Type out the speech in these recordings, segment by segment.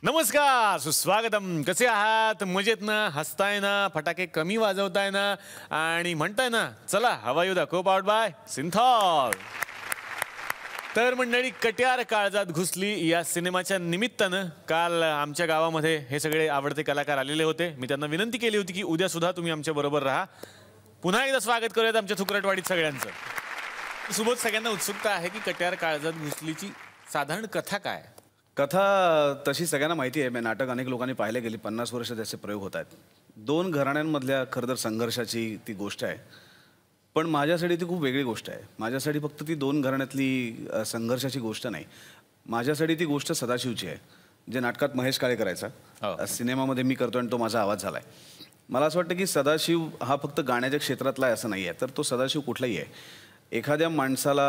नमस्कार, सुस्वागतम. कसे आहात? मजेत ना? हसताय ना? फटाके कमी वाजवताय ना? आणि म्हणताय ना चला हवा येऊ द्या, को पावर्ड बाय सिंथॉल. तर मंडळी, कट्यार काळजात घुसली या सिनेमाच्या निमित्तानं काल आमच्या गावामध्ये हे सगळे आवडते कलाकार आलेले होते. मी त्यांना विनंती केली होती की उद्या सुद्धा तुम्ही आमच्या बरोबर राहा. पुन्हा एकदा स्वागत करूयात आमच्या थुकरटवाडीत सगळ्यांचं. सुबोध, सगळ्यांना उत्सुकता आहे की कट्यार काळजात घुसलीची साधारण कथा काय? कथा तशी सगळ्यांना माहिती आहे. नाटक अनेक लोकांनी पाहिले, गेली 50 वर्ष त्याचे प्रयोग होत आहेत. दोन घराण्यांमधल्या खरं तर संघर्षाची ती गोष्ट आहे. पण माझ्यासाठी ती खूप वेगळी गोष्ट आहे. माझ्यासाठी फक्त ती दोन घराण्यातली संघर्षाची गोष्ट नाही, माझ्यासाठी ती गोष्ट सदाशिवची आहे, जे नाटकात महेश काळे करायचा, सिनेमामध्ये मी करतो आणि तो माझा आवाज झाला आहे. मला असं वाटतं की सदाशिव हा फक्त गाण्याच्या क्षेत्रातला आहे असं नाही आहे, तर तो सदाशिव कुठलाही आहे. एखाद्या माणसाला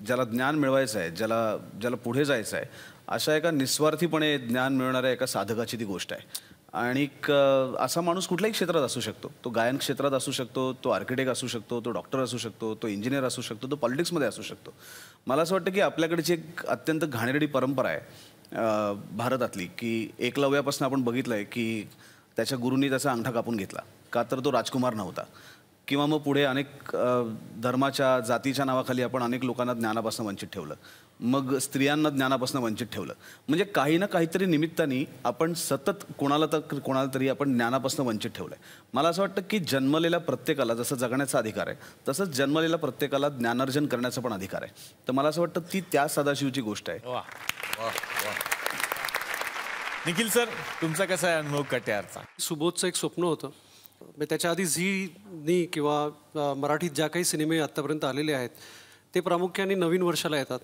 ज्याला ज्ञान मिळवायचं आहे, ज्याला पुढे जायचं आहे, अशा एका निस्वार्थीपणे ज्ञान मिळवणाऱ्या एका साधकाची ती गोष्ट आहे. आणि असा माणूस कुठल्याही क्षेत्रात असू शकतो. तो गायन क्षेत्रात असू शकतो, तो आर्किटेक्ट असू शकतो, तो डॉक्टर असू शकतो, तो इंजिनियर असू शकतो, तो पॉलिटिक्समध्ये असू शकतो. मला असं वाटतं की आपल्याकडची एक अत्यंत घाणेरडी परंपरा आहे भारतातली, की एकलव्यापासून आपण बघितलं आहे की त्याच्या गुरूंनी त्याचा अंगठा कापून घेतला का, तर तो राजकुमार नव्हता. किंवा मग पुढे अनेक धर्माच्या जातीच्या नावाखाली आपण अनेक लोकांना ज्ञानापासून वंचित ठेवलं. मग स्त्रियांना ज्ञानापासून वंचित ठेवलं. म्हणजे काही ना काहीतरी निमित्ताने आपण सतत कोणाला तरी आपण ज्ञानापासून वंचित ठेवलं आहे. मला असं वाटतं की जन्मलेल्या प्रत्येकाला जसं जगण्याचा अधिकार आहे, तसंच जन्मलेल्या प्रत्येकाला ज्ञानार्जन करण्याचा पण अधिकार आहे. तर मला असं वाटतं ती त्या सदाशिवची गोष्ट आहे. वा वा वा. निखिल सर, तुमचा कसा आहे अनुभव कट्यारचा? सुबोधचं एक स्वप्न होतं. त्याच्या आधी झीनी किंवा मराठीत ज्या काही सिनेमे आत्तापर्यंत आलेले आहेत ते प्रामुख्याने नवीन वर्षाला येतात.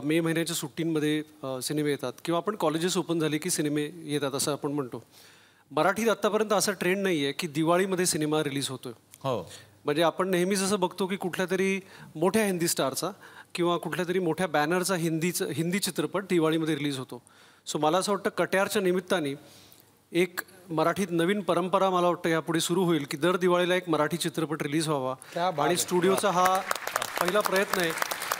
मे महिन्याच्या सुट्टींमध्ये सिनेमे येतात किंवा आपण कॉलेजेस ओपन झाले की सिनेमे येतात असं आपण म्हणतो. मराठीत आत्तापर्यंत असा ट्रेंड नाही आहे की दिवाळीमध्ये सिनेमा रिलीज होतोय. हो, म्हणजे आपण नेहमीच असं बघतो की कुठल्या तरी मोठ्या हिंदी स्टारचा किंवा कुठल्या तरी मोठ्या बॅनरचा हिंदी चित्रपट दिवाळीमध्ये रिलीज होतो. सो मला असं वाटतं कट्यारच्या निमित्ताने एक मराठीत नवीन परंपरा मला वाटतं यापुढे सुरू होईल की दर दिवाळीला एक मराठी चित्रपट रिलीज व्हावा. आणि स्टुडिओचा हा पहिला प्रयत्न आहे.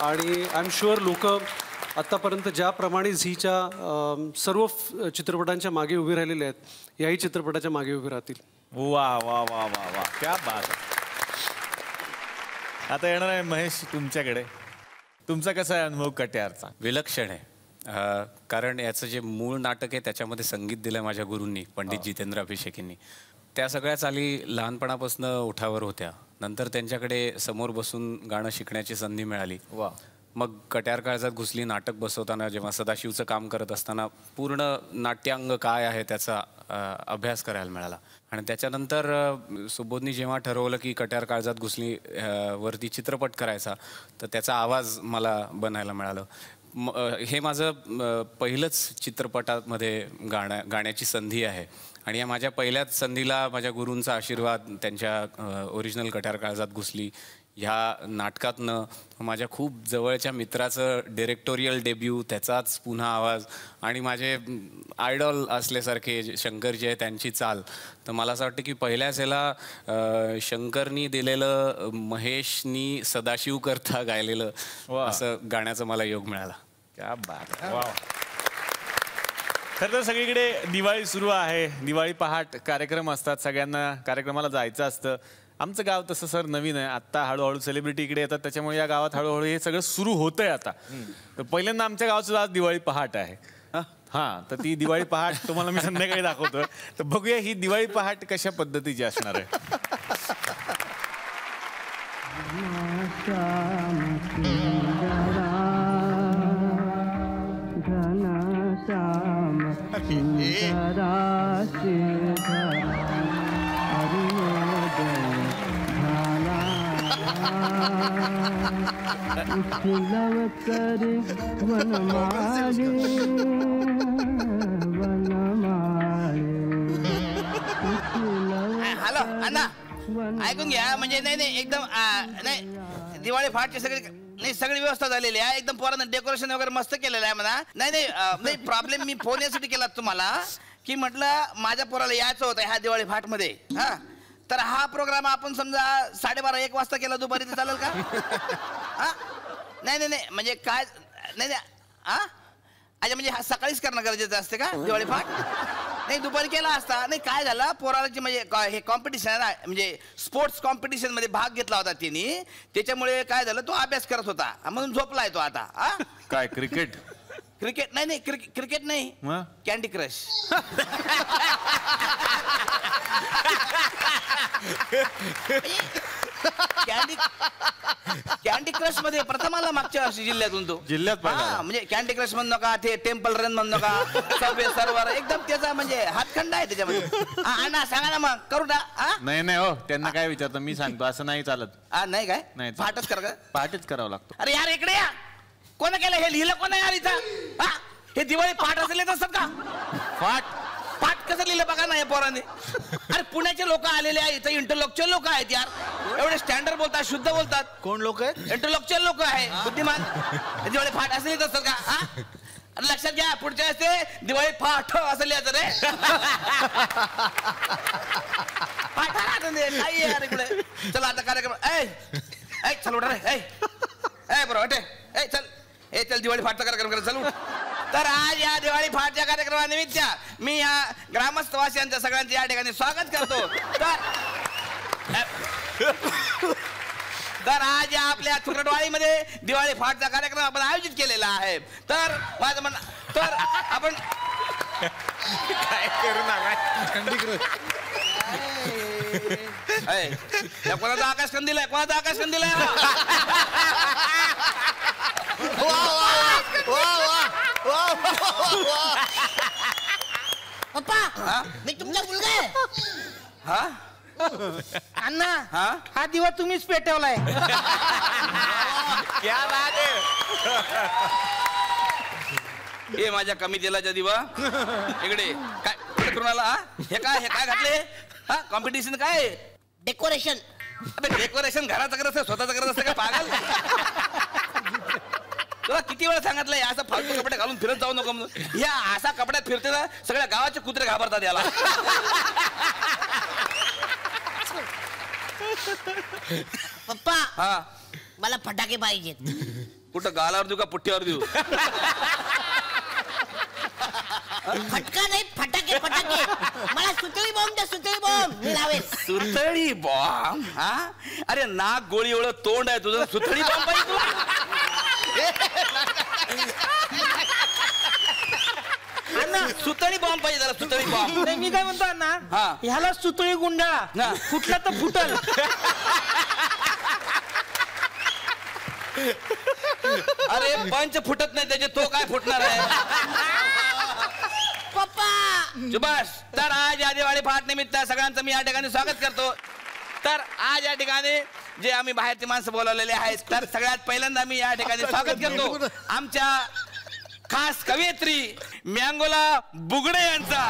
आणि आय एम शुअर लोक आत्तापर्यंत ज्याप्रमाणे झीच्या सर्व चित्रपटांच्या मागे उभे राहिलेले आहेत, याही चित्रपटाच्या मागे उभे राहतील. वा वा वा वा वा, क्या बात. आता येणार आहे महेश तुमच्याकडे. तुमचा कसा आहे अनुभव कट्यारचा? विलक्षण आहे. कारण याचं जे मूळ नाटक आहे त्याच्यामध्ये संगीत दिलं आहे माझ्या गुरूंनी, पंडित जितेंद्र अभिषेकींनी. त्या सगळ्या चाली लहानपणापासून ओठावर होत्या. नंतर त्यांच्याकडे समोर बसून गाणं शिकण्याची संधी मिळाली. वा. मग कट्यार काळजात घुसली नाटक बसवताना, जेव्हा सदाशिवचं काम करत असताना पूर्ण नाट्यांग काय आहे त्याचा अभ्यास करायला मिळाला. आणि त्याच्यानंतर सुबोधनी जेव्हा ठरवलं की कट्यार काळजात घुसली वरती चित्रपट करायचा, तर त्याचा आवाज मला बनायला मिळालं. हे माझं पहिलंच चित्रपटामध्ये गाण्याची संधी आहे. आणि या माझ्या पहिल्याच संधीला माझ्या गुरूंचा आशीर्वाद, त्यांच्या ओरिजिनल कट्यार काळजात घुसली ह्या नाटकातनं, माझ्या खूप जवळच्या मित्राचं डिरेक्टोरियल डेब्यू, त्याचाच पुन्हा आवाज, आणि माझे आयडॉल असल्यासारखे शंकरजी आहे त्यांची चाल. तर मला असं वाटतं की पहिल्याच ह्याला शंकरनी दिलेलं, महेशनी सदाशिव करता गायलेलं असं गाण्याचा मला योग मिळाला. क्या बात. वा. खरं तर सगळीकडे दिवाळी सुरू आहे, दिवाळी पहाट कार्यक्रम असतात, सगळ्यांना कार्यक्रमाला जायचं असतं. आमचं गाव तसं सर नवीन आहे, आत्ता हळूहळू सेलिब्रिटी इकडे येतात, त्याच्यामुळे या गावात हळूहळू हे सगळं सुरू होतंय आता. तर पहिल्यांदा आमच्या गावात सुद्धा आज दिवाळी पहाट आहे. हां, तर ती दिवाळी पहाट तुम्हाला मी संध्याकाळी दाखवतो. तर बघूया ही दिवाळी पहाट कशा पद्धतीची असणार आहे. हॅलो अण्णा, ऐकून घ्या. म्हणजे नाही एकदम नाही, दिवाळी पहाटची सगळी व्यवस्था झालेली आहे. एकदम पोरांना डेकोरेशन वगैरे मस्त केलेलं आहे म्हणा. नाही प्रॉब्लेम मी फोन यासाठी केला तुम्हाला की म्हटलं माझ्या पोराला यायचं होतं ह्या दिवाळी पहाट मध्ये. हा, तर हा प्रोग्राम आपण समजा 12:30-1 वाजता केला दुपारी, तर चालेल का? नाही म्हणजे काय, नाही अच्छा म्हणजे हा सकाळीच करणं गरजेचं असते का दिवाळी पहाट? नाही दुपारी केला असता. नाही काय झालं पोराची म्हणजे हे कॉम्पिटिशन म्हणजे स्पोर्ट्स कॉम्पिटिशन मध्ये भाग घेतला होता तिने, त्याच्यामुळे काय झालं तो अभ्यास करत होता म्हणून झोपलाय तो आता. काय क्रिकेट? क्रिकेट नाही क्रिकेट नाही, कॅन्डी क्रश. कॅन्डी क्रश मध्ये प्रथम आला मागच्या वर्षी जिल्ह्यातून तो. जिल्ह्यात म्हणजे कॅन्डी क्रश म्हणू नका, ते टेम्पल रन म्हणू नका, सबवे सर्वर एकदम त्याचा म्हणजे हातखंड आहे त्याच्यामध्ये. अण्णा सांगा ना मग करू ना. नाही हो, त्यांना काय विचारतो मी सांगतो, असं नाही चालत. नाही काय नाही पहाटच कर का? पहाटेच करावं लागतो. अरे यार इकडे या. कोण केलं हे? लिहिलं कोण यार इथं? हे दिवाळी पहाट असं लिहित असतात का? पाठ कसं लिहिलं बघा ना या पोराने. अरे पुण्याचे लोक आलेले आहेत इथं, इंटरलोकचुअल लोक आहेत यार, एवढे स्टँडर्ड बोलतात, शुद्ध बोलतात. कोण लोक आहेत? इंटरलोकचुअल लोक आहे, बुद्धिमान. दिवाळी फाट असं लिहित असतात का? लक्षात घ्या पुढच्या असते दिवाळी फाट असं लिहायचं रे. काय यार इकडे. चला आता कार्यक्रम चल उठ रे. बरोबर चल चल दिवाळी फाटचा कार्यक्रम कर चल उठ. तर आज या दिवाळी फाटच्या कार्यक्रमानिमित्त मी या ग्रामस्थवासियांचं सगळ्यांचं या ठिकाणी स्वागत करतो. तर आज या आपल्या तुरटवाडीमध्ये दिवाळी फाटचा कार्यक्रम आपण आयोजित केलेला आहे. तर माझं म्हणणं तर आपण काय करू नका. कोणाचा आकाश कंदील आहे? कोणाचा आकाश कंदील आहे? पप्पा मी तुमचा मुलगा आहे. अण्णा हा दिवा तुम्हीच पेटवलाय. हे माझ्या कमी तेलाच्या दिवा इकडे काय करून आला? हे काय घातले? कॉम्पिटिशन काय? डेकोरेशन. डेकोरेशन घराचं करत असतं स्वतःचं करत असतं का पागल? तुला किती वेळा सांगितलंय असं फालतू कपडे घालून फिरत जाऊ नको म्हणून. या असा कपड्यात फिरते ना सगळ्या गावाचे कुत्रे घाबरतात याला. पप्पा मला फटाके पाहिजेत. कुठं गालावर देऊ का पुठ्ठीवर देऊ? फटका नाही फटाके फटाके. मला सुतळी बॉम्ब द्या, सुतळी बॉम्ब मी लावेल. सुतळी बॉम्ब? अरे नाक गोळी एवढं तोंड आहे तुझं, सुतळी बॉम्ब पाहिजे तुला? सुतळी बॉम्ब पाहिजे जरा, सुतळी बॉम्ब. मी काय म्हणतो अण्णा, ह्याला सुतळी गुंडाळा, फुटला तर फुटल. अरे पंच फुटत नाही त्याचे, तो काय फुटणार आहे? पप्पा सुभाष. तर आज या दिवाळी पहाट निमित्त सगळ्यांचं मी या ठिकाणी स्वागत करतो. तर आज या ठिकाणी जे आम्ही बाहेरची माणसं बोलावलेले आहेत, तर सगळ्यात पहिल्यांदा मी या ठिकाणी स्वागत करतो आमच्या खास कवयित्री मँगोला बुगडे यांचा.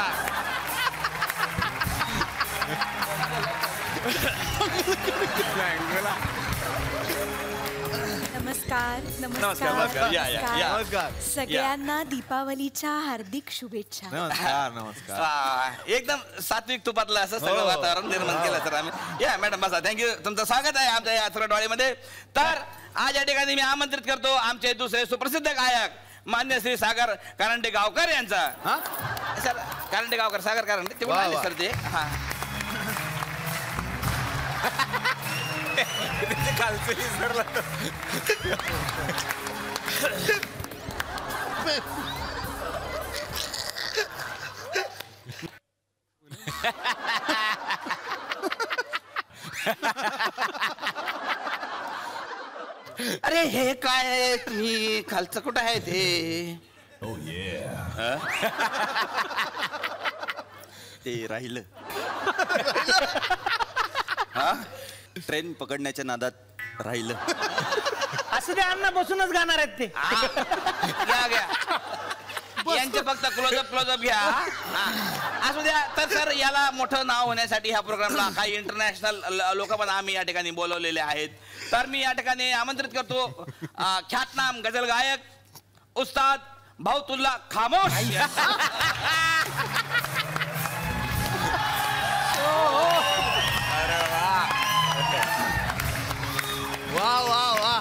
नमस्कार नमस्कार. नमस्कार या, या, या. नमस्कार. सगळ्यांना दीपावलीच्या हार्दिक शुभेच्छा. नमस्कार. एकदम सात्विक तुपातलं असं सगळं वातावरण निर्माण केलं सर आम्ही. या मॅडम बसा. थँक्यू. तुमचं स्वागत आहे आमच्या या तुरटवाडीमध्ये. तर आज या ठिकाणी मी आमंत्रित करतो आमचे दुसरे सुप्रसिद्ध गायक मान्य श्री सागर कारंडे गावकर यांचा. सर कारंडे गावकर, सागर कारंडे ते आले सर ते. अरे हे काय आहे? तुम्ही खालचं कुठं आहे ते? ते राहिलं. ट्रेन पकडण्याच्या नादात राहिलं. असं ते अण्णा बसूनच गाणार आहेत ते. घ्या घ्या यांचे फक्त क्लोजअप घ्या. असू द्या. तर सर याला मोठं नाव होण्यासाठी ह्या प्रोग्रामला काही इंटरनॅशनल लोक पण आम्ही या ठिकाणी बोलवलेले आहेत. तर मी या ठिकाणी आमंत्रित करतो ख्यातनाम गझल गायक उस्ताद भाऊतुल्ला खामोश. वा वा वा.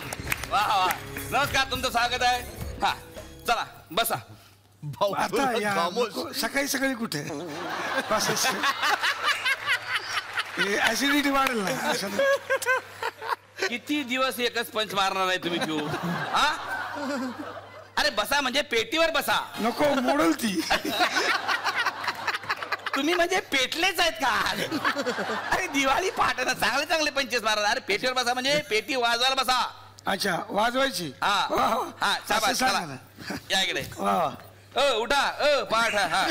नमस्कार, तुमचं स्वागत आहे. चला बसा. आता या सकाळी सकाळी कुठे ऍसिडिटी वाढेल ना. किती दिवस एकच पंच मारणार आहे तुम्ही पिऊ? हा अरे बसा म्हणजे पेटीवर बसा. नको मोडल ती. तुम्ही म्हणजे पेटलेच आहेत का? अरे दिवाळी पहाटे चांगले चांगले पंचेस मारणार. अरे पेटीवर बसा म्हणजे पेटी वाजवायला बसा. अच्छा वाजवायची. हा हा शाबास, चला या इकडे. उठा पाठ. हा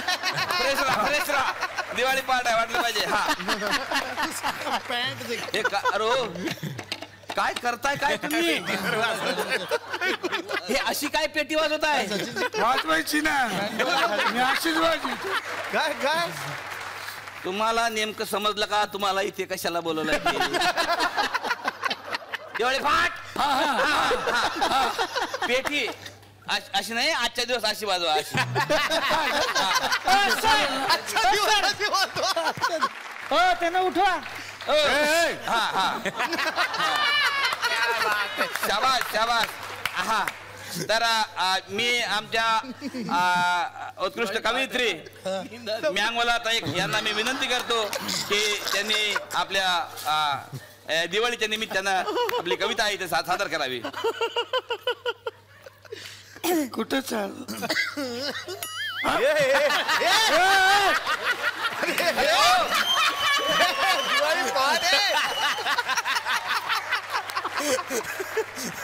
फ्रेश राहा. दिवाळी पहाट आहे वाटलं पाहिजे. हा अरे काय करताय काय तुम्ही? हे अशी काय पेटी वाजवताय? वाजवायची ना मी अशीच वाजवतो. काय काय तुम्हाला नेमकं समजलं का? तुम्हाला इथे कशाला बोलवलंय? दिवाळी फाट पेटी अशी नाही, आजच्या दिवस अशी वाजवा. अशी त्यांना उठवा. शाबास शाबास. हा तर मी आमच्या उत्कृष्ट कवयित्री म्यांगोला ताई यांना मी विनंती करतो की त्यांनी आपल्या दिवाळीच्या निमित्तानं आपली कविता आहे ते सादर करावी. कुठे चाल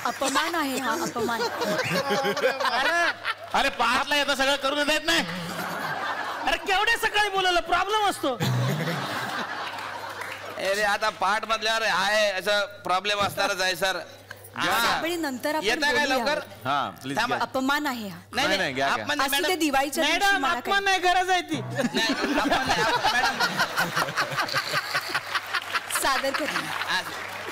अपमान आहे हा, अपमान. अरे पहाटला येतं सगळं करून देत नाही. अरे केवढे सकाळी बोलवलं, प्रॉब्लेम असतो. अरे आता पहाट मधल्यावर आहे असं प्रॉब्लेम असणारच आहे सर. आपण नंतर आपण येता काय बोलूया. लवकर? हा प्लीज थांबा. अपमान आहे हा. नाही, नाही, घ्या, घ्या. आपण असू मॅडम दे दिवाळीच्या दिवशी मॅडम मला अपमान काही- नाही, गरज आहे ती. नाही, आपण नाही, मॅडम सादर करेन.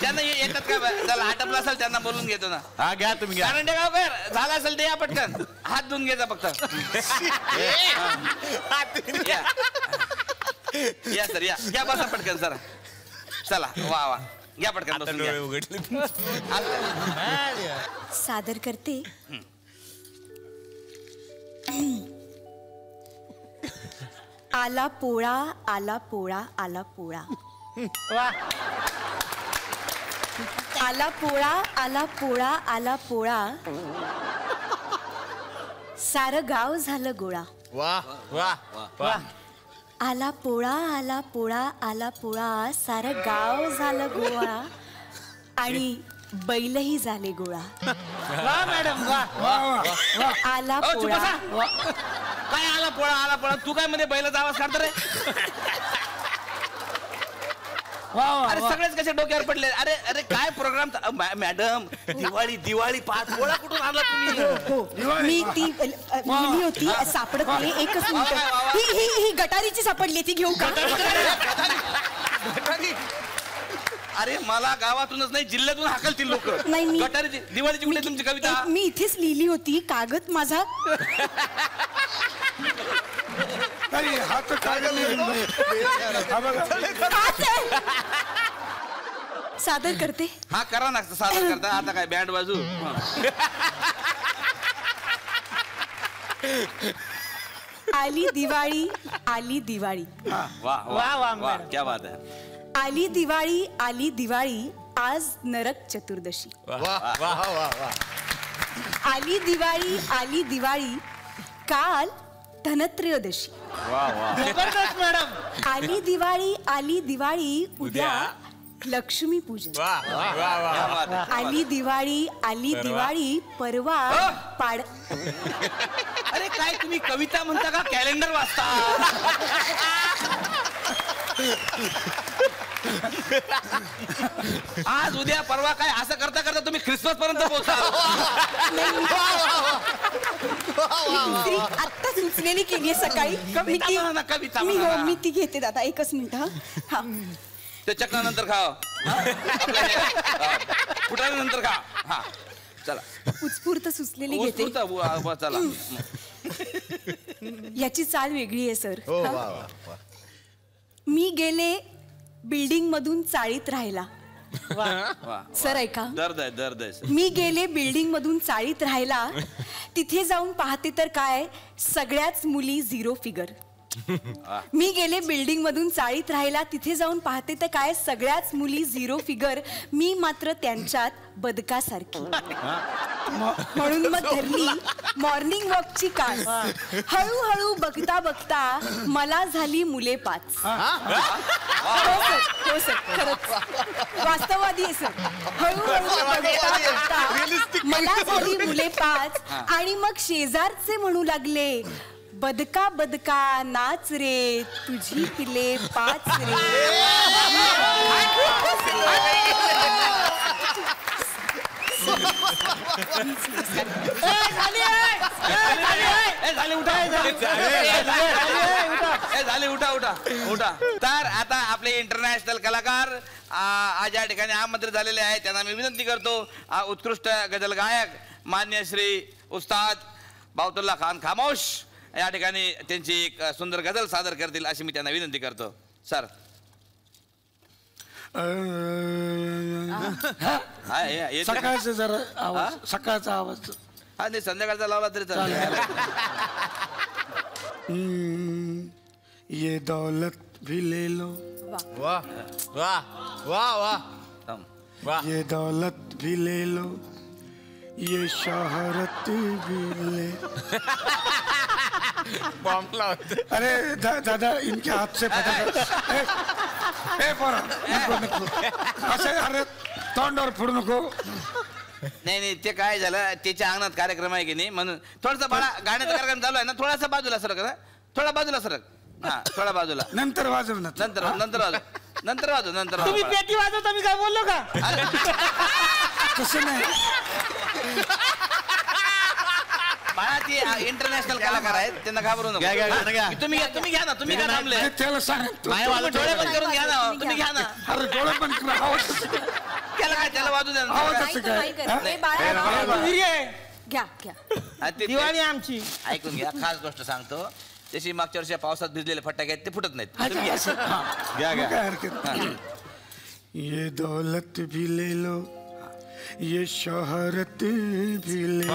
त्यांना येतात का? त्याला आटपला असेल त्यांना बोलून घेतो ना. हा घ्या तुम्ही घ्या. कारण गावकर झाला असेल ते या पटकन हात धुवून घ्यायचा फक्त. या सर या घ्या बसा पटकन सर. चला वा वा घ्या पटकन बसून घ्या. सादर करते. आला पोळा, आला पोळा, आला पोळा. आला पोळा, आला पोळा, आला पोळा. सारं गाव झालं गोळा. वा वा वा. आला पोळा, आला पोळा, आला पोळा. सारं गाव झालं गोळा आणि बैलही झाले गोळा. वा मॅडम वा. आला चुप पोळा. बसा. काय आला पोळा तू काय मध्ये बैलाचा आवाज काढतो रे? अरे सगळेच कसे डोक्यावर पडले? अरे अरे काय प्रोग्राम मॅडम. दिवाळी पाच पोळा कुठून आणला तुम्ही? हो मी ती लिहिली होती, सापडत नाही. एकच मिनिट. ही गटारीची सापडली, ती घेऊ का? अरे मला गावातूनच नाही जिल्ह्यातून हाकलतील लोक. नाही, मी- गटारीची दिवाळीची कुठे तुमची कविता? मी इथेच लिहिली होती. कागद माझा नाही हा तर काय सादर करते. हा करा ना सादर करता. आता काय बँड बाजू. आली दिवाळी, आली दिवाळी. वा वा वा, वा मॅडम. क्या बात है. आली दिवाळी, आली दिवाळी. आज नरक चतुर्दशी. आली दिवाळी, आली दिवाळी. काल धनत्रयोदशी. जबरदस्त मॅडम. आली दिवाळी, आली दिवाळी. उद्या लक्ष्मी पूजन. क्या बात है. आली दिवाळी, आली दिवाळी. परवा पाड. अरे काय तुम्ही कविता म्हणता का कॅलेंडर वाचता? आज उद्या परवा काय असं करता करता तुम्ही ख्रिसमस पर्यंत पोहोचाल. आता सुचलेली केली आहे सकाळी. कविता म्हणा ना, कविता मी म्हणा हो ना. मी ती घेते दादा. एकच मिनिट. हा ते चक्का नंतर खाव. फुटाळ्यानंतर खा. हा चला उत्स्फूर्त सुचलेली घेते. उत्स्फूर्त, चला. याची चाल वेगळी आहे सर. मी गेले बिल्डिंग मधून चाळीत राहिला. वा सर ऐका, दर्द आहे सर. मी गेले बिल्डिंग मधून चाळीत राहायला. तिथे जाऊन पाहते तर काय, सगळ्याच मुली 0 फिगर. मी गेले बिल्डिंग मधून चाळीत राहायला. तिथे जाऊन पाहते तर काय, सगळ्याच मुली 0 फिगर. मी मात्र त्यांच्यात बदकासारखी. म्हणून मग धरली मॉर्निंग वॉकची कास. हळूहळू बघता बघता मला झाली मुले 5. हो सर खरंच वास्तववादी आहे सर. हळूहळू बघता बघता मला झाली मुले 5. आणि मग शेजारचे म्हणू लागले, बदका बदका नाच रे, तुझी पिले 5 रे. उठा. तर आता आपले इंटरनॅशनल कलाकार आज या ठिकाणी आमंत्रित झालेले आहेत. त्यांना मी विनंती करतो, उत्कृष्ट गझल गायक मान्य श्री उस्ताद बावतुल्ला खान खामोश या ठिकाणी त्यांची एक सुंदर गझल सादर करतील अशी मी त्यांना विनंती करतो. सर सकाळचं जरा आवाज, सकाळचा आवाज. हा नाही, संध्याकाळचा लावला तरी चालेल. ये दौलत भी ले लो, वा वा वा वा वा. ये दौलत भी ले लो, ये शोहरत भी ले. बॉम्बला होते. अरे दादा, इनके हाथ से असे अरे तोंडावर फोडू नको. नाही ते काय झालं, त्याच्या अंगणात कार्यक्रम आहे की नाही, म्हणून थोडासा बाळा गाण्याचा कार्यक्रम चालू आहे ना, थोडासा बाजूला सरक ना, थोडा बाजूला सरक. हा थोडा बाजूला. नंतर वाजव ना. नंतर वाजव. तुम्ही पेटी वाजवता, मी काय बोललो का? तसं नाही. बाळा ती इंटरनॅशनल कलाकार आहेत, त्यांना घाबरू नका. तुम्ही घ्या ना थांबले. त्याला सांग, डोळे बंद करून घ्या ना, तुम्ही घ्या ना. अरे डोळे पण करा. आवाज कसं काय? त्याला वाजू द्या ना. आवाज कसं काय? घ्या. दिवाळी आमची. ऐकून घ्या, खास गोष्ट सांगतो. त्याची मागच्या वर्षी पावसात भिजलेले फटाके आहेत, ते फुटत नाहीत. काय हरकत नाही. ये दौलत भी ले लो, ये शोहरत भी ले लो.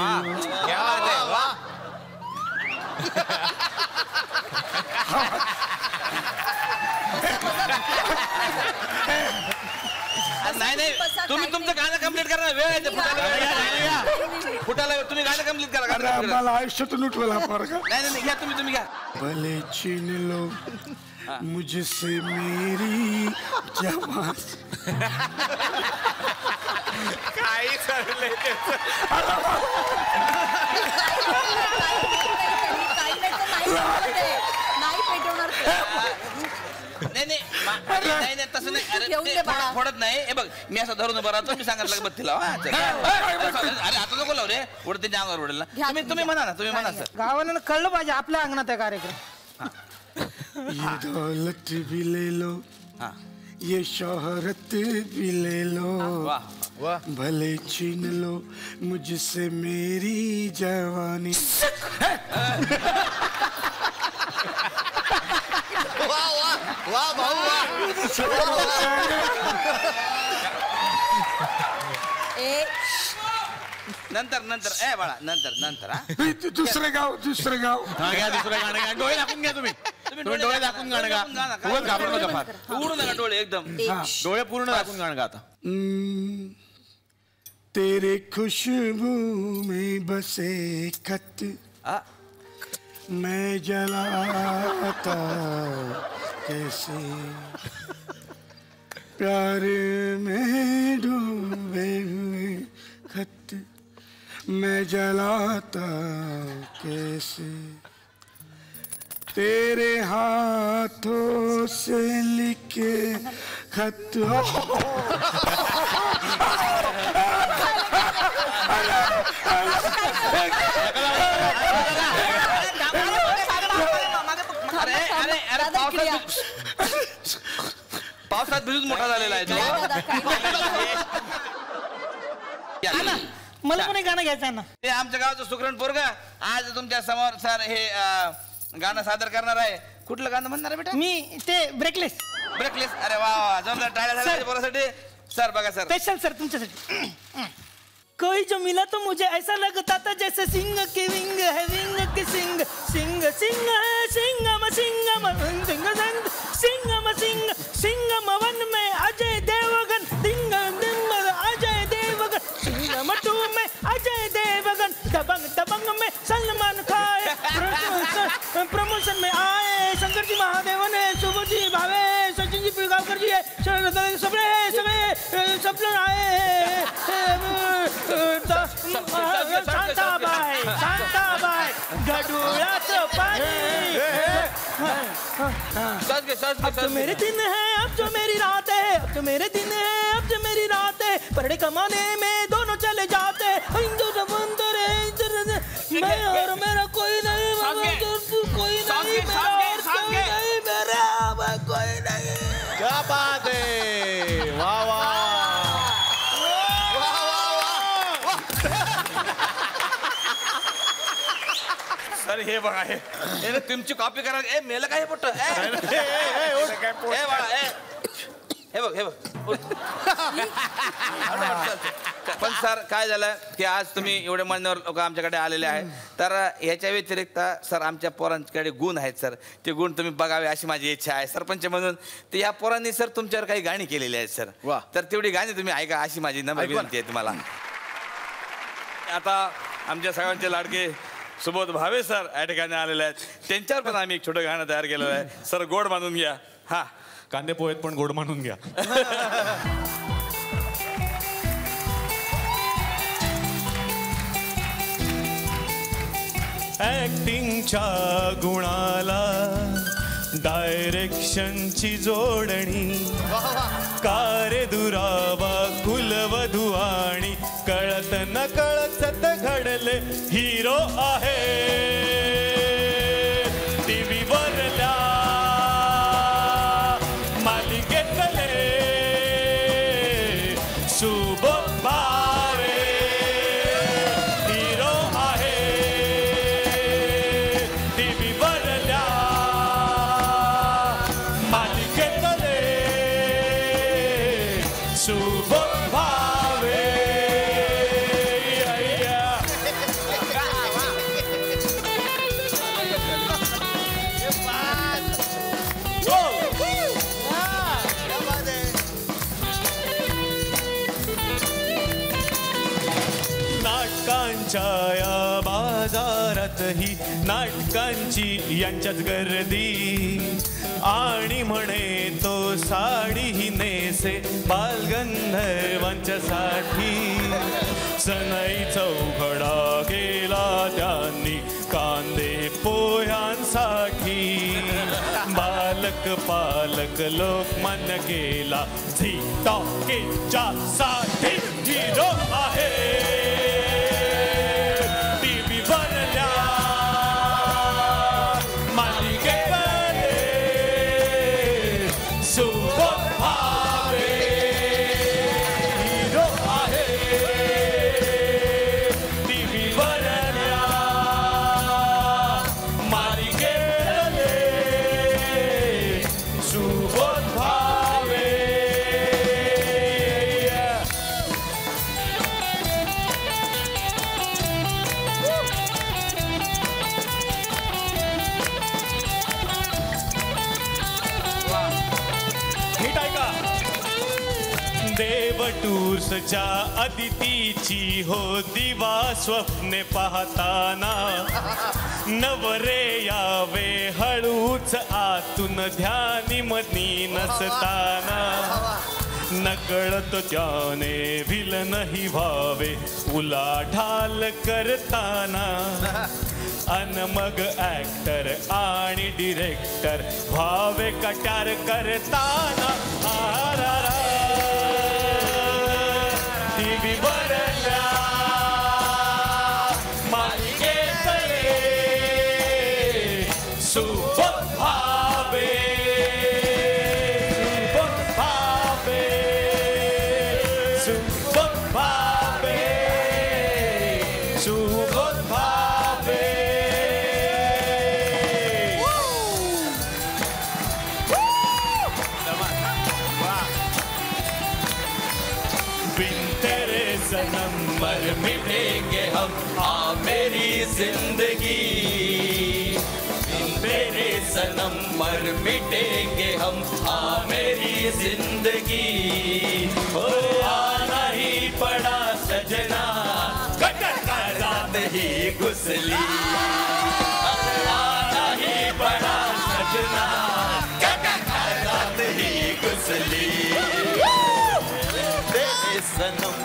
क्या बात है, वा. नाही तुम्ही तुमचं गाणं कम्प्लीट करा. वेळ आहे फुटायला. तुम्ही गाणं कम्प्लीट करा. मला आयुष्यातून उठवला फार का. नाही घ्या तुम्ही घ्या. भले छीन लो मुझसे मेरी जवान. काही चाललंय नाही पेटवणार. नाही तसं नाही. अरे फोडत नाही. हे बघ, मी असं धरून उभं राहतो, मी सांगितलं बघ तिला. अरे आता नको लाव रे, उडते त्या अंगावर उडेल ना. तुम्ही म्हणा ना, तुम्ही म्हणा सर. गावाला कळलं पाहिजे आपल्या अंगणात आहे कार्यक्रम. ये दौलत भी ले लो, ये शोहरत भी ले लो. भले छीन लो मुझसे मेरी जवानी. वा भाऊ वा. नंतर ए बाळा, नंतर दुसरं गाव. घ्या दुसरं गाणं घ्या. डोळे दाखवून घ्या. तुम्ही डोळे दाखवून गाणं गा. उगाच घाबरू नका फार. उघडू नका डोळे एकदम. डोळे पूर्ण दाखवून गाणं गा आता. तेरे खुशबू में बसे खत मैं जलाता कैसे, प्यार में डूबे हुए खत मैं जलाता कैसे, तेरे हाथों से लिखे खत. पावसात भिजून मोठा झालेला आहे. मला पण एक गाणं घ्यायचं आहे ना. ते आमच्या गावचं सुकरण पोरग आज तुमच्या समोर सर हे गाणं सादर करणार आहे. कुठलं गाणं म्हणणार आहे बेटा? मी ते ब्रेकलेस. अरे वा, जोरदार टाळ्या झाल्या पोरासाठी. सर बघा सर. स्पेशल सर तुमच्यासाठी. कोई जो मिला तो मुझे ऐसा लगता था जैसे सिंह की विंग है विंग की सिंग सिंग सिंग है सिंगम सिंगम सिंग सिंग सिंगम सिंग सिंगम वन में अजय देवगन दिंग दिंग अजय देवगन सिंगम 2 में अजय देवगन दबंग दबंग में सलमान खान प्रमोशन में आए शंकर जी महादेव ने सुबह जी भावे सचिन जी पिलगावकर जी है सब लोग आए. शांताबाई गडुळाचं पाणी. अब जो मेरे दिन है अब जो मेरी रात है अब जो मेरे दिन है अब जो मेरी रात है परड़े कमाने में दोनों चले जाते हिंदू समुंदर मैं और मेरा कोई नहीं कोई नहीं मेरा कोई नहीं. क्या बात है. वाह वाह. सर हे बघा हे तुमची कॉपी करा. ए मेलं काय पोट हे बघ पण सर काय झालं की आज तुम्ही एवढे मान्यवर लोक आमच्याकडे आलेले आहेत तर याच्या व्यतिरिक्त सर आमच्या पोरांकडे गुण आहेत सर. ते गुण तुम्ही बघावे अशी माझी इच्छा आहे सरपंच म्हणून. तर या पोरांनी सर तुमच्यावर काही गाणी केलेली आहेत सर. तर तेवढी गाणी तुम्ही ऐका अशी माझी नम्र विनंती आहे तुम्हाला. आता आमच्या सगळ्यांचे लाडके सुबोध भावे सर या ठिकाणी आलेले आहेत. त्यांच्यावर पण आम्ही एक छोटं गाणं तयार केलेलं आहे. सर गोड मानून घ्या. हा कांदे पोहेत पण गोड मानून घ्या. ऍक्टिंगच्या गुणाला डायरेक्शनची जोडणी कारे दुरावा कुलवधू आणि कळत न कळत घडले हिरो आहे टीव्ही वरल्या मालिकेतले सुबोध भावे हिरो आहे टीव्ही वरल्या मालिकेतले सुबोध भावे. नाटकांच्या या बाजारातही नाटकांची यांच्याच गर्दी आणि म्हणे तो साडी ही नेसे बालगंधर्वांच्यासाठी. सनई चौघडा केला त्यांनी कांदे पोह्यांसाठी. बालक पालक लोकमान्य केला झी टॉकीजच्या साठी. हिरो आहे टीव्ही वरल्या मालिकेतले सुबोध भावे हिरो आहे टीव्ही वरल्या मालिकेतले सुबोध भावे. देव टूर्सच्या अदितीची हो दिवा स्वप्ने पाहताना नवरे यावे हळूच आतून ध्यानी मनी नसताना. नकळत त्याने विलनही व्हावे उलाढाल करताना. अन मग ऍक्टर आणि डिरेक्टर व्हावे कटार करताना. टीव्ही वरल्या मालिकेतले सुबोध भावे सुबोध भावे सुबोध भावे सुबोध भावे. हम, हाँ मेरी जिंदगी तेरे सनम मर मिटेंगे हम, हाँ मेरी जिंदगी हो आना ही पड़ा सजना कटर का रात ही घुसली, आना ही पड़ा सजना कटर का रात ही घुसली तेरे सनम।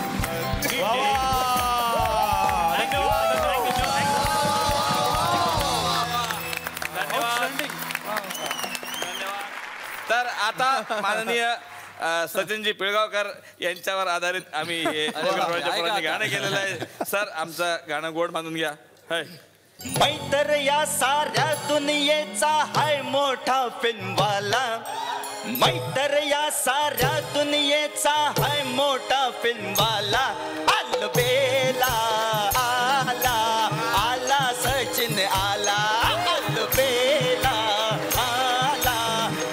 तर आता माननीय सचिनजी पिळगावकर यांच्यावर आधारित आम्ही हे गाणं केलेलं आहे. सर आमचं गाणं गोड मानून घ्या. मैत्र या साऱ्या दुनियेचा हाय मोठा फिल्मवाला, मैत्र या साऱ्या दुनियेचा हाय मोठा फिल्मवाला, अलबेला आला आला सचिन आला, अलबेला आला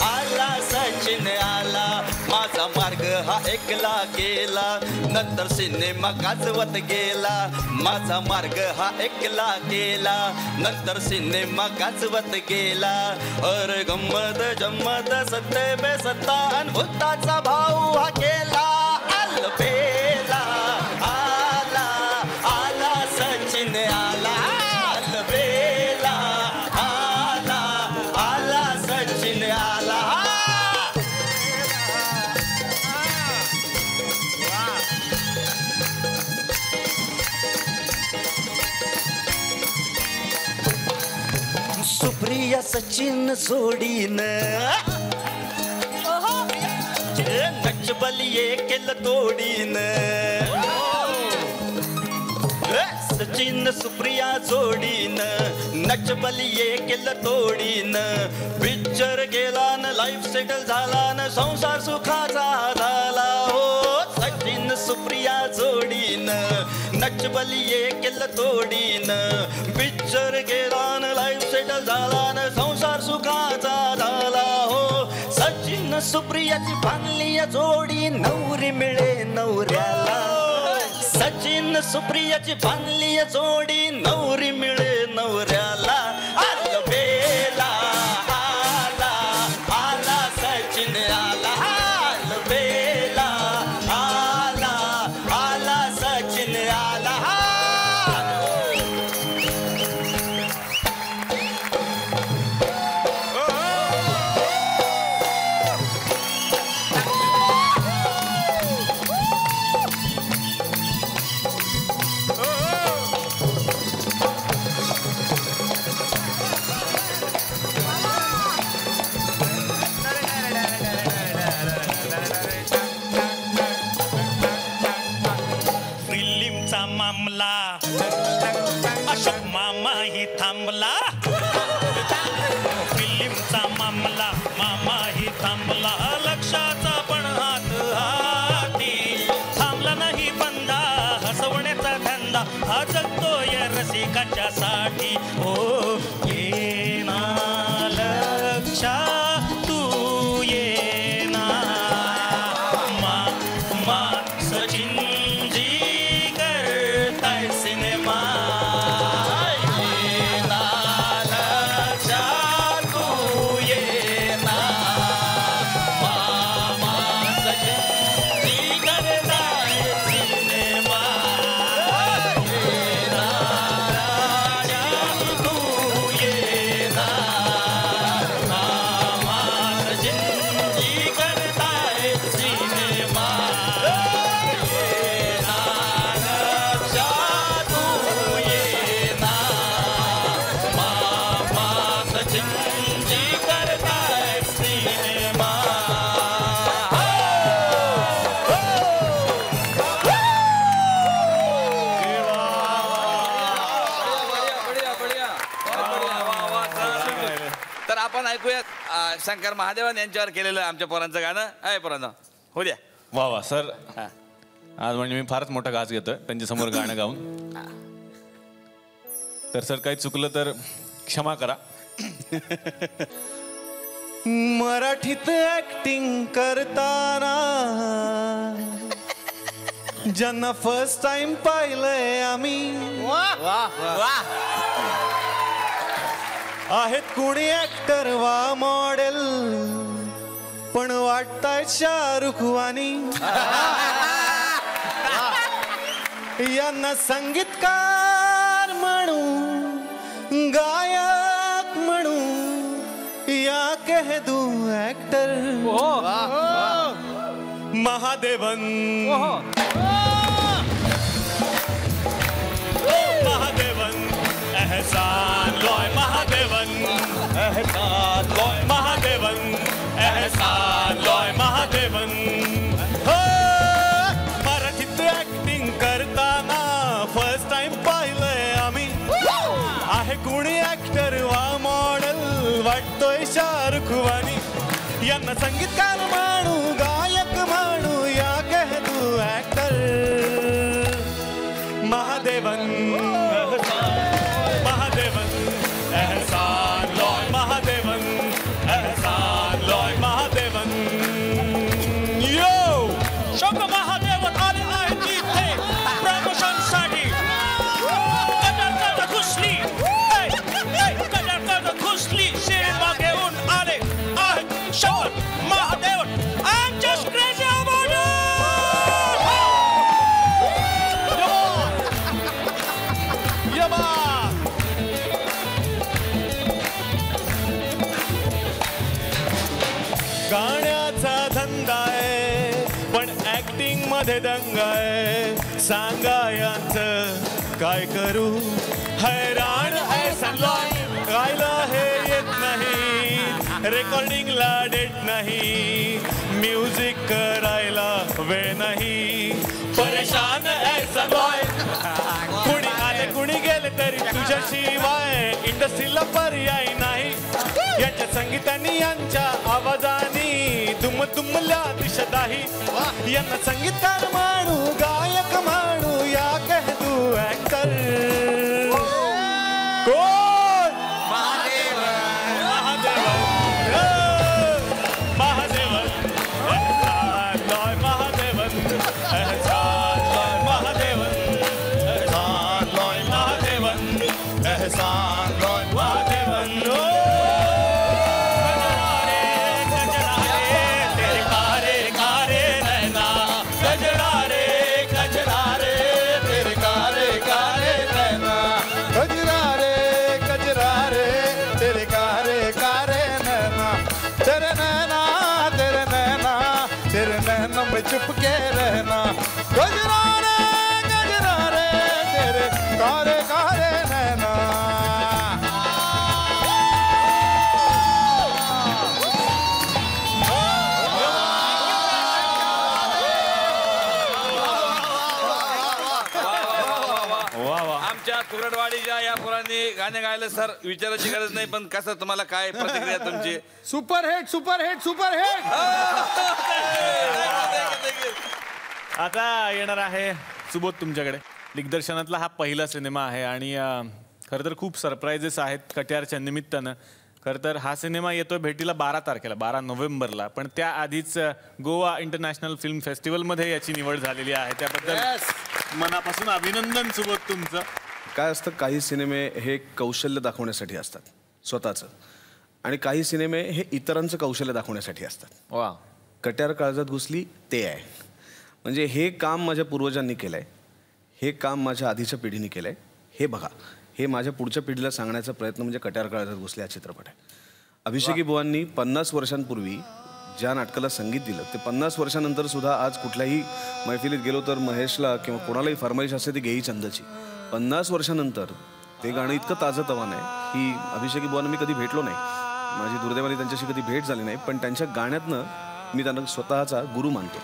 आला सचिन आला, माझा मार्ग हा एकला गेला नंतर सिनेमा गाजवत गेला, माझा मार्ग हा एकला गेला नंतर सिनेमा गाजवत गेला, अरे गंमत जम्मत सत्य बेसत्ता अनभुताचा भाऊ हा केला, अलबेला आला आला सचिन आला, अलबेला आला आला सचिन आला. सुप्रिया सचिन जोडीन नचबलिये केलं तोडीन, सचिन सुप्रिया जोडीन नचबलिये केलं तोडीन, पिक्चर गेला न लाईफ सेटल झाला न संसार सुखाचा झाला हो, सचिन सुप्रिया जोडीन नचबलिये केलं तोडीन, पिक्चर गेला न लाईफ सेटल झाला न संसार सुखाचा झाला हो, सचिन सुप्रियाची बांधली जोडी नवरी मिळे नवऱ्याला, सचिन सुप्रियाची बांधली जोडी नवरी मिळे नवऱ्याला, अलबेला आला आला सचिन आला, अलबेला आला आला सचिन आला. अशोक मामा ही थांबला, फिल्मचा मामला मामा ही थांबला, लक्षाचा पण हात हाती थांबला नाही बंदा, हसवण्याचा धंदा हा जगतोय रसिकाच्या साठी, हो ये ना लक्षा तू ये ना मा मा सचिन जी करताय सिनेमा, शंकर महादेवन यांच्यावर केलेलं आमच्या पोरांचं गाणं आहे. पोरांना हो द्या. वा वा सर, आज म्हणजे मी फारच मोठा घास घेतोय त्यांच्या समोर गाणं गाऊन. तर सर काही चुकलं तर क्षमा करा. मराठीत ऍक्टिंग करताना ज्यांना फर्स्ट टाइम पाहिलंय आम्ही, आहेत कुणी ऍक्टर वा मॉडेल पण वाटताय शाहरुख वाणी यांना संगीतकार म्हणू गायक म्हणू या कह दू ऍक्टर महादेवन महादेवन एहसान लॉय महादेवन एहसान लॉय महादेवन एहसान लॉय महादेवन मराठीत ऍक्टिंग करताना फर्स्ट टाइम पाहिलंय आम्ही आहे कुणी ऍक्टर वा मॉडेल वाटतोय शाहरुख वाणी यांना संगीतकार म्हणू गायक म्हणू या कह तू ऍक्टर महादेवन महादेवन एहसान लॉय महादेवन एहसान लॉय महादेवन यो शंक महादेवन आले आहे तिथे प्रमोशनसाठी कदर घुसली कदर घुसली सिनेमा घेऊन आले आहे Shankar Mahadevan I'm just crazy about it. गाण्याचा धंदा आहे पण ऍक्टिंग मध्ये दंग आहे सांगा यांचं काय करू हैराण ऐसा लॉय गायला हे येत नाही रेकॉर्डिंगला डेट नाही म्युझिक करायला वेळ नाही परेशान ऐसा लॉय कुणी आले कुणी गेले तरी तुझ्याशिवाय इंडस्ट्रीला पर्याय नाही याच्या संगीतानी यांच्या आवाजानी दुम दुमल्या दिशत आहे यांना संगीतकार म्हणू गायक म्हणू या कह तू ऍक्टर कोण महादेवन महादेवन लॉय महादेवन एहसान लॉय महादेवन एहसान लॉय महादेवन एहसान लॉय महादेवन चुपके रहना गजरा रे तेरे कारे कारे नैना आमच्या कुरडवाडीच्या या पोरांनी गाणे गायलं सर विचारायची गरज नाही पण कसं तुम्हाला काय प्रतिक्रिया तुमची super hit super hit super hit आता येणार आहे सुबोध तुमच्याकडे दिग्दर्शनातला हा पहिला सिनेमा आहे आणि खरं तर खूप सरप्राईजेस आहेत कट्यारच्या निमित्तानं खरं तर हा सिनेमा येतोय भेटीला 12 तारखेला 12 नोव्हेंबरला पण त्याआधीच गोवा इंटरनॅशनल फिल्म फेस्टिवलमध्ये याची निवड झालेली आहे त्याबद्दल मनापासून अभिनंदन सुबोध तुमचं. काय असतं काही सिनेमे हे कौशल्य दाखवण्यासाठी असतात स्वतःचं आणि काही सिनेमे हे इतरांचं कौशल्य दाखवण्यासाठी असतात. वा कट्यार काळजात घुसली ते आहे म्हणजे हे काम माझ्या पूर्वजांनी केलं आहे हे काम माझ्या आधीच्या पिढीने केलं आहे हे बघा हे माझ्या पुढच्या पिढीला सांगण्याचा प्रयत्न म्हणजे कट्यार काळजात घुसले हा चित्रपट आहे. अभिषेकी बुवांनी 50 वर्षांपूर्वी ज्या नाटकाला संगीत दिलं ते 50 वर्षानंतर सुद्धा आज कुठल्याही मैफिलीत गेलो तर महेशला किंवा कोणालाही फरमाईश असते ती घेई चंदची 50 वर्षानंतर ते गाणं इतकं ताजं तवानं आहे की अभिषेकी बुवांना मी कधी भेटलो नाही माझी दुर्दैवाने त्यांच्याशी कधी भेट झाली नाही पण त्यांच्या गाण्यातनं मी त्यांना स्वतःचा गुरु मानतो.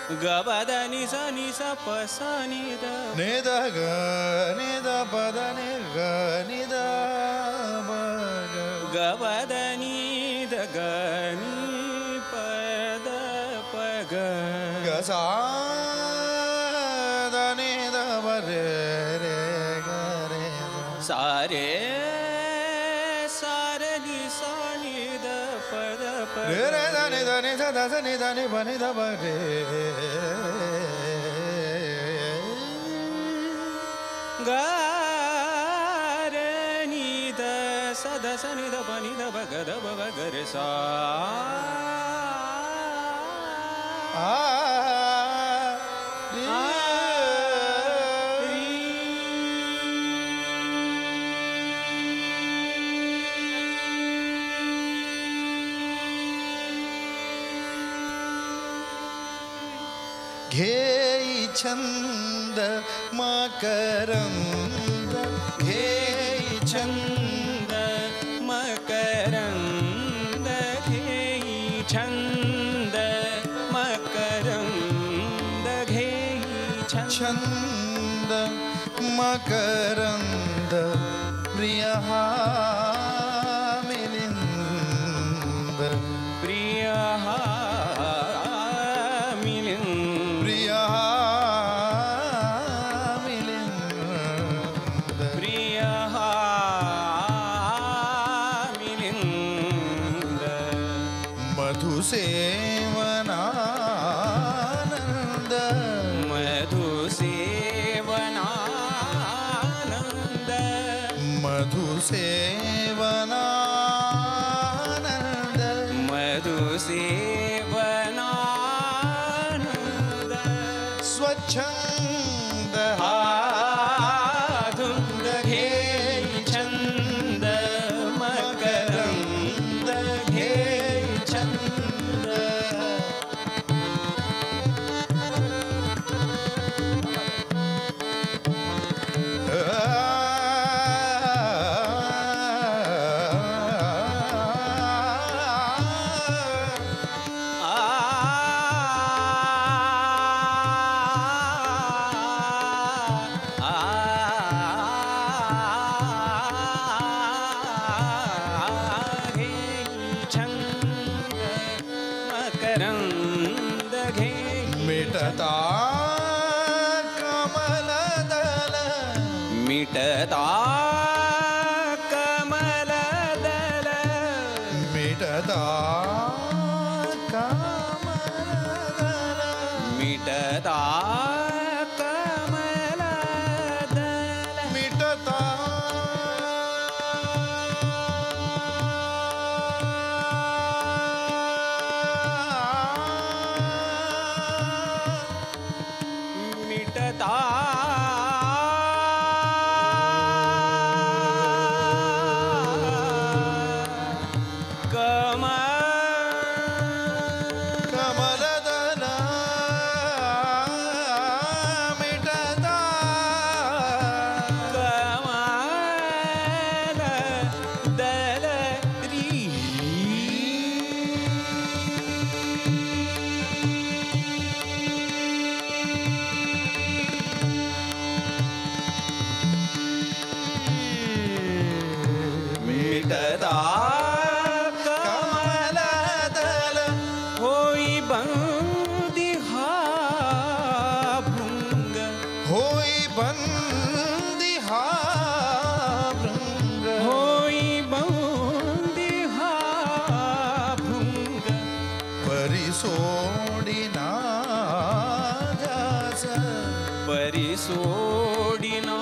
गबदनी सनी स पसनी द निद ग निद पद नि ग निद गबदनी द गनी पद पग ग सा द नि द ब रे रे ग रे सारे सारे नि सा नि द पद पग रे रे द नि स द स नि द नि ब नि द ब रे ग रे नि द स द स नि द ब नि द ब ग द ब ग रे सा घेई छंद मकरंद घेई छंद मकरंद घेई छंद मकरंद घेई छंद मकरंद प्रिय हा मिलिंद प्रिय हा मधुसेवनानंद मधुसेवनानंद मधुसेवनानंद मधुसेवनानंद स्वच्छंद धुंद घेई छंद मकरंद घेई छंद मिटता कमलदल मिटता कमलदल मिटता कमलदल मिटता कमलदल मिटता मिटता कमलदल मिटता कमलदल री मिटता कमलदल होई बंदी हा भृंग होई बंदी हा भृंग होई बंदी हा भृंग परिसोडिना ध्यास परिसोडिना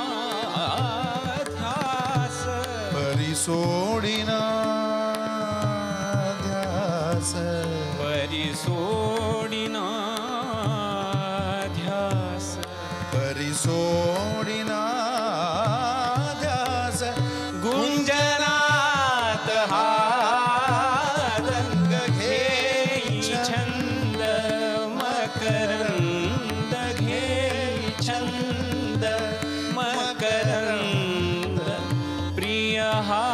ध्यास परिसोडिना ध्यास परिसोडिना ध्यास परिसोडिना ध्यास गुंजनात हा रंग घेई छंद मकरंद घेई छंद मकरंद प्रिय हा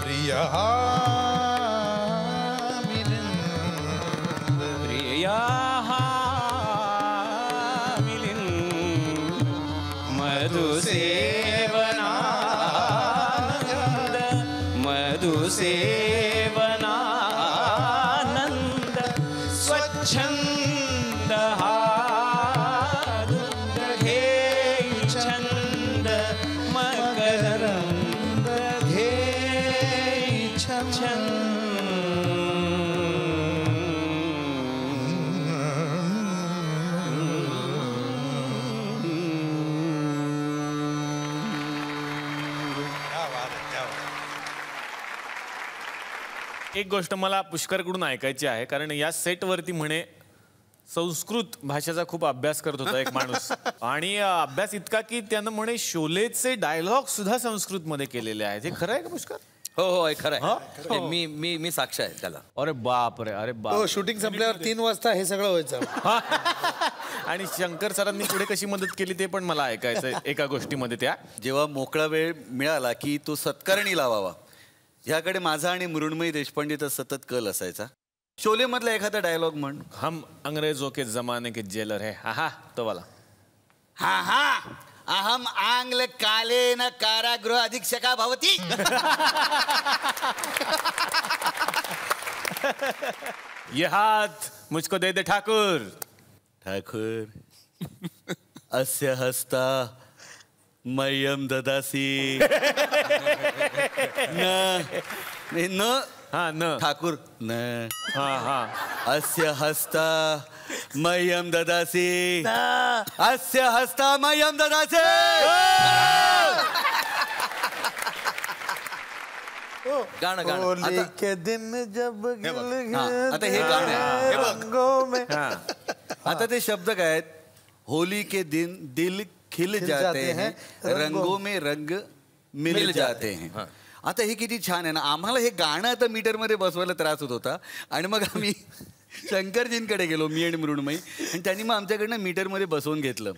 प्रिय हा मधुसेवनानंद मधुसेवनानंद स्वच्छंद हा घे छंद मकरंद घे छंद एक गोष्ट मला पुष्करकडून ऐकायची आहे, कारण या सेटवरती म्हणे संस्कृत भाषेचा खूप अभ्यास करत होता एक माणूस, आणि अभ्यास इतका की त्यानं म्हणे शोलेचे डायलॉग सुद्धा संस्कृत मध्ये केलेले आहेत. हे खरं आहे का पुष्कर? हो हो खरं आहे. मी मी मी साक्ष आहे त्याला. अरे बाप रे, अरे बाप. शूटिंग संपल्यावर 3 वाजता हे सगळं व्हायचं. आणि शंकर सरांनी पुढे कशी मदत केली ते पण मला ऐकायचं एका गोष्टीमध्ये. त्या जेव्हा मोकळा वेळ मिळाला की तो सत्कारणी लावावा, ह्याकडे माझा आणि मृण्मयी देशपांडेचा सतत कल असायचा. शोले मधला एखादा डायलॉग म्हण. हम अंग्रेजों के जमाने के जेलर है. हा तो वाला. हा हा अहम आंग्ल कालेन कारागृह अधीक्षका भवती. ये हाथ मुझको दे दे ठाकुर. ठाकुर अस्य हस्ता मह्यम ददासी. न हा न ठाकुर न हा हा अस्य हस्ता मह्यम ददासी. अस्य हस्ता मह्यम ददासी. गाणं गाणं होली के दिन जब आता हे गाणं आहे. हे बघ. आता ते शब्द काय आहेत? होली के दिन दिल खिल जाते हैं, रंगों में रंग मिल जाते हैं. आता हे किती छान आहे ना. आम्हाला हे गाणं आता मीटरमध्ये बसवायला त्रास होत होता, आणि मग आम्ही शंकरजींकडे गेलो, मी आणि मृण्मयी, आणि त्यांनी मग आमच्याकडनं मीटरमध्ये बसवून घेतलं.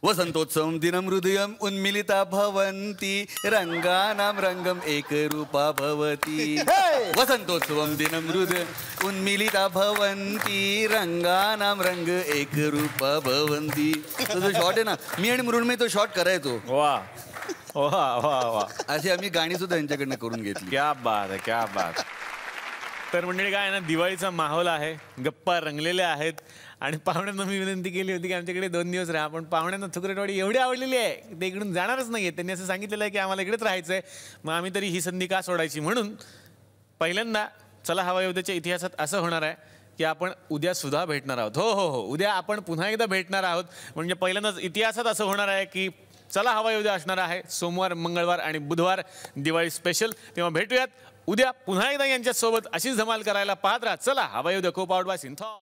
वसंतोत्सवम दिनम हृदयम उन्मिलिता भवन्ति रंगानां रंगम एकरूपा भवति. वसंतोत्सवम दिनम हृदय उन्मिलिता भवन्ति रंगानां रंग एकरूपा भवन्ति. तो जो शॉट आहे ना, मी आणि मृण्मयी तो शॉट करायचो. वा वा वा वा. अशी आम्ही गाणी सुद्धा यांच्याकडनं करून घेतली. क्या बात आहे, क्या बात. तर मंडळी काय ना, दिवाळीचा माहोल आहे, गप्पा रंगलेल्या आहेत, आणि पाहुण्यांना मी विनंती केली होती की आमच्याकडे 2 दिवस राहा, पण पाहुण्यांना थुकरटवाडी एवढी आवडलेली आहे ते इकडून जाणारच नाहीये. त्यांनी असं सांगितलेलं आहे की आम्हाला इकडेच राहायचंय. मग आम्ही तरी ही संधी का सोडायची, म्हणून पहिल्यांदा चला हवा येऊद्याच्या इतिहासात असं होणार आहे की आपण उद्या सुद्धा भेटणार आहोत. हो हो हो, उद्या आपण पुन्हा एकदा भेटणार आहोत. म्हणजे पहिल्यांदाच इतिहासात असं होणार आहे की चला हवा येऊद्या असणार आहे सोमवार, मंगळवार आणि बुधवार दिवाळी स्पेशल. तेव्हा भेटूयात उद्या पुन्हा एकदा यांच्यासोबत. अशीच धमाल करायला पाहत राहा. चला हवा येऊद्या, को पावड बाय सिंथॉल.